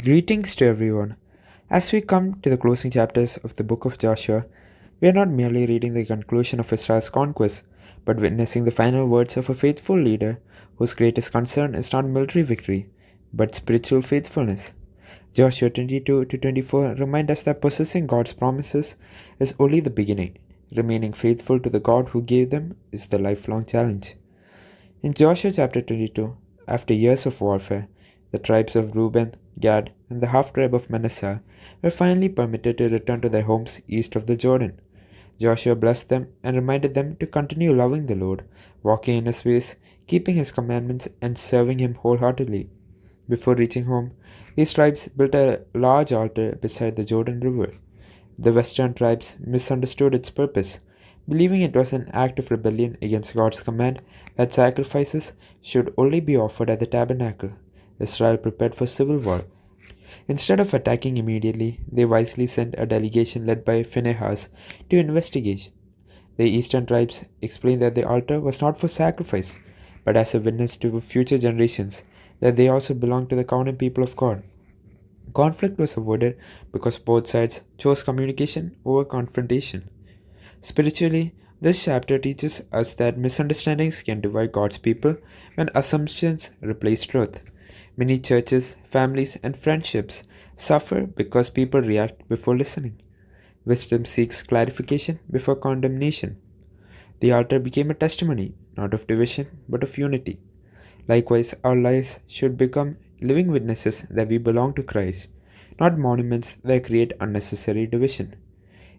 Greetings to everyone. As we come to the closing chapters of the book of Joshua, we are not merely reading the conclusion of Israel's conquest, but witnessing the final words of a faithful leader whose greatest concern is not military victory, but spiritual faithfulness. Joshua 22 to 24 remind us that possessing God's promises is only the beginning. Remaining faithful to the God who gave them is the lifelong challenge. In Joshua chapter 22, after years of warfare, the tribes of Reuben, Gad, and the half tribe of Manasseh were finally permitted to return to their homes east of the Jordan. Joshua blessed them and reminded them to continue loving the Lord, walking in his ways, keeping his commandments, and serving him wholeheartedly. Before reaching home, these tribes built a large altar beside the Jordan River. The western tribes misunderstood its purpose, believing it was an act of rebellion against God's command that sacrifices should only be offered at the tabernacle. Israel prepared for civil war. Instead of attacking immediately, they wisely sent a delegation led by Phinehas to investigate. The eastern tribes explained that the altar was not for sacrifice, but as a witness to future generations that they also belonged to the covenant people of God. Conflict was avoided because both sides chose communication over confrontation. Spiritually, this chapter teaches us that misunderstandings can divide God's people when assumptions replace truth. Many churches, families, and friendships suffer because people react before listening. Wisdom seeks clarification before condemnation. The altar became a testimony, not of division, but of unity. Likewise, our lives should become living witnesses that we belong to Christ, not monuments that create unnecessary division.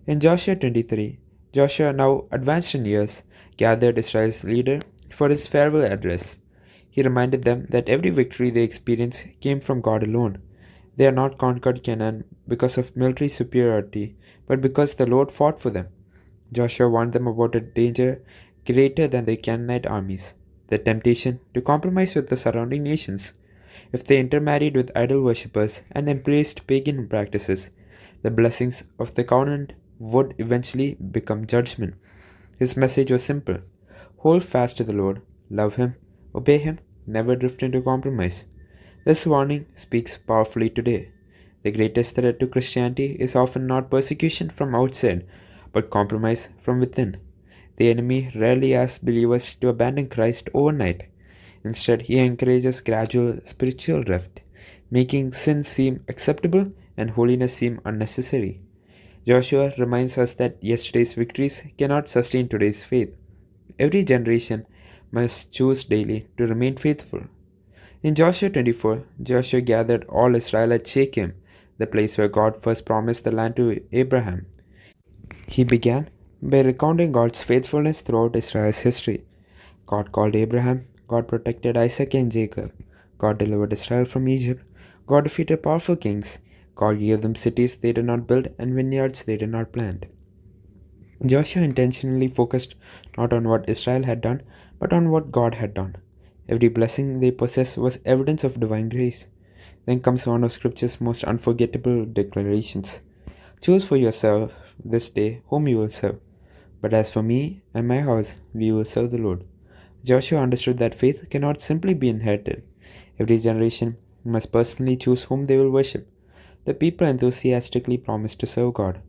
In Joshua 23, Joshua, now advanced in years, gathered Israel's leader for his farewell address. He reminded them that every victory they experience came from God alone. They are not conquered Canaan because of military superiority, but because the Lord fought for them. Joshua warned them about a danger greater than the Canaanite armies, the temptation to compromise with the surrounding nations. If they intermarried with idol worshippers and embraced pagan practices, the blessings of the covenant would eventually become judgment. His message was simple: hold fast to the Lord, love Him, obey Him, never drift into compromise. This warning speaks powerfully today. The greatest threat to Christianity is often not persecution from outside, but compromise from within. The enemy rarely asks believers to abandon Christ overnight. Instead, he encourages gradual spiritual drift, making sin seem acceptable and holiness seem unnecessary. Joshua reminds us that yesterday's victories cannot sustain today's faith. Every generation must choose daily to remain faithful. In Joshua 24, Joshua gathered all Israel at Shechem, the place where God first promised the land to Abraham. He began by recounting God's faithfulness throughout Israel's history. God called Abraham, God protected Isaac and Jacob, God delivered Israel from Egypt, God defeated powerful kings, God gave them cities they did not build and vineyards they did not plant. Joshua intentionally focused not on what Israel had done, but on what God had done. Every blessing they possessed was evidence of divine grace. Then comes one of Scripture's most unforgettable declarations: choose for yourself this day whom you will serve. But as for me and my house, we will serve the Lord. Joshua understood that faith cannot simply be inherited. Every generation must personally choose whom they will worship. The people enthusiastically promised to serve God.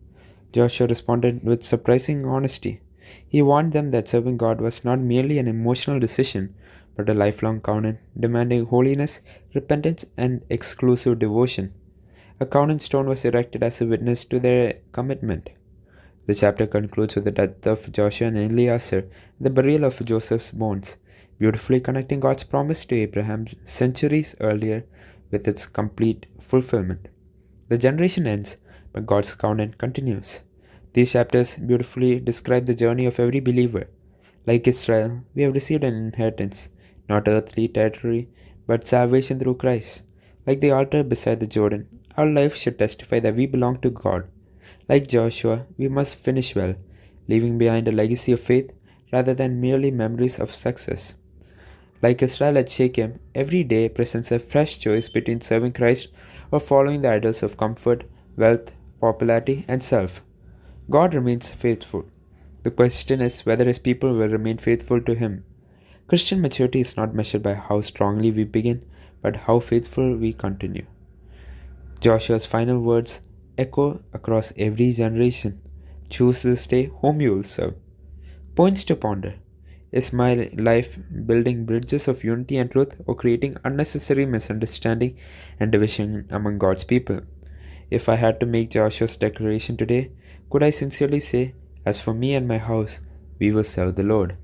Joshua responded with surprising honesty. He warned them that serving God was not merely an emotional decision, but a lifelong covenant demanding holiness, repentance, and exclusive devotion. A covenant stone was erected as a witness to their commitment. The chapter concludes with the death of Joshua and Eleazar, the burial of Joseph's bones, beautifully connecting God's promise to Abraham centuries earlier with its complete fulfillment. The generation ends, but God's covenant continues. These chapters beautifully describe the journey of every believer. Like Israel, we have received an inheritance, not earthly territory, but salvation through Christ. Like the altar beside the Jordan, our life should testify that we belong to God. Like Joshua, we must finish well, leaving behind a legacy of faith rather than merely memories of success. Like Israel at Shechem, every day presents a fresh choice between serving Christ or following the idols of comfort, wealth, popularity, and self. God remains faithful. The question is whether His people will remain faithful to Him. Christian maturity is not measured by how strongly we begin, but how faithful we continue. Joshua's final words echo across every generation. Choose this day whom you will serve. Points to ponder. Is my life building bridges of unity and truth or creating unnecessary misunderstanding and division among God's people? If I had to make Joshua's declaration today, could I sincerely say, as for me and my house, we will serve the Lord?